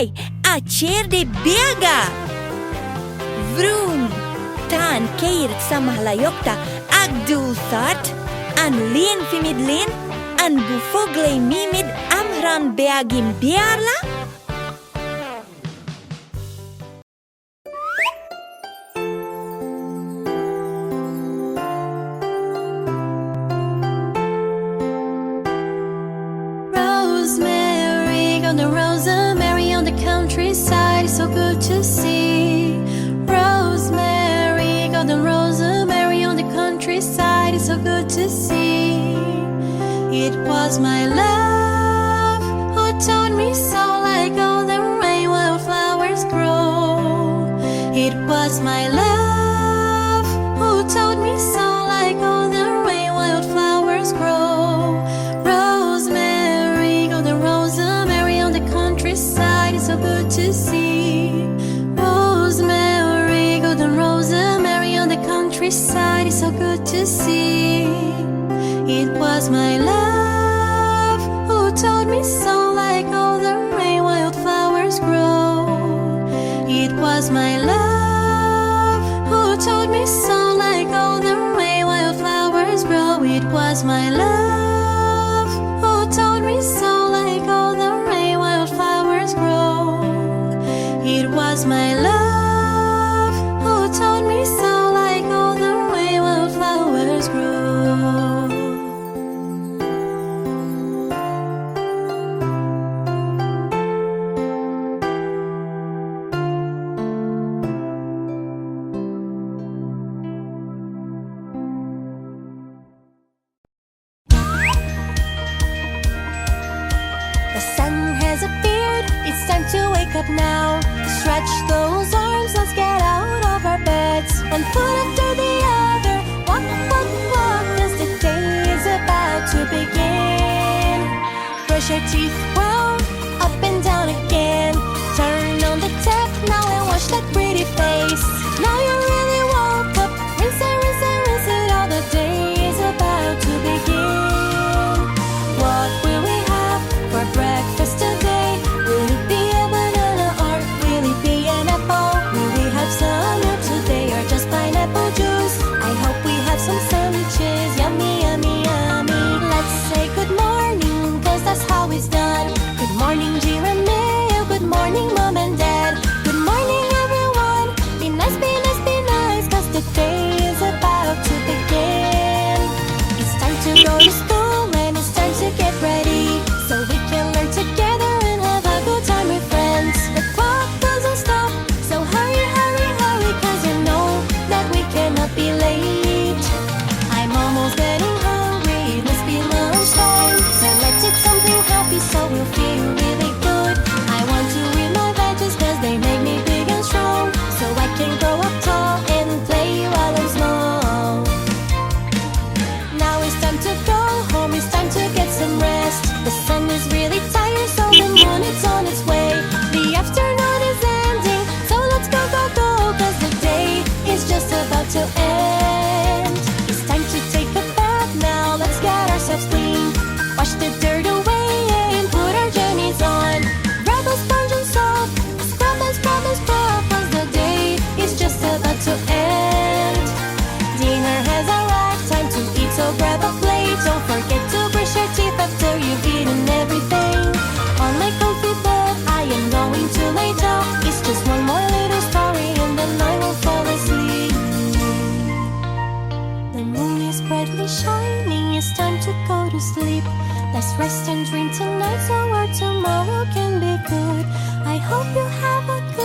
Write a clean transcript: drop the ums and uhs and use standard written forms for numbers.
Hey, a chair de Beaga! Vroom! Tan Cairt samahlayokta agdulsat an lien fimidlin an bu Foghlaim mimid Amhráin beagim bearla? Rosemary on the countryside, so good to see. Rosemary, golden rosemary on the countryside, so good to see. It was my love who taught me so, like all the rain wildflowers grow. It was my love who taught me so, like all the rain wildflowers grow. Rosemary, golden rosemary on the countryside, so good to see. Rosemary, golden rosemary on the countryside, so good to see. It was my love who taught me so, like all the rain wildflowers grow. It was my love who taught me so, like all the rain wildflowers grow. It was my love who taught me so, like all the rain wildflowers grow. It was my love who taught me so, like all the rain wildflowers grow. The sun has appeared, it's time to wake up now. Stretch those arms, let's get out of our beds. One foot after the other, walk, walk, walk, as the day is about to begin. Brush your teeth, well, up and down again. Turn on the tap now and wash that pretty face. Now you really woke up, rinse it, rinse it, rinse it. All the day is about to begin. What will we have for breakfast today? Will it be a banana or will it be an apple? Will we have some milk today or just pineapple juice? I hope we have some sandwiches. Yummy, yummy, yummy. Let's say good morning, cause that's how it's done. Good morning, Giramille. Good morning, Mom and Dad. Good morning, everyone. Be nice, be nice, be nice, cause the day is about to begin. It's time to go to school and it's time to get ready, so we can learn together and have a good time with friends. The clock doesn't stop, so hurry, hurry, hurry, cause you know that we cannot be late. I'm almost getting hungry, it must be lunchtime, so let's eat something happy so we'll feel really good. I want to eat my veggies cause they make me big and strong, so I can grow up tall and play while I'm small. Now it's time to go home, it's time to get some rest. The sun is really tired, so the moon is on its way. The afternoon is ending, so let's go, go, go, cause the day is just about to end. It's time to take a bath now, let's get ourselves clean. Wash the dirt away and put our jammies on. Grab a sponge and soap, scrub and scrub and scrub, cause the day is just about to end. Dinner has arrived, time to eat, so grab a plate. Don't forget to brush your teeth after you've eaten everything. On my comfy bed, I am going to lay down. It's just one more little story and then I will fall asleep. The moon is brightly shining, it's time to go to sleep. Let's rest and dream tonight so our tomorrow can be good. I hope you have a good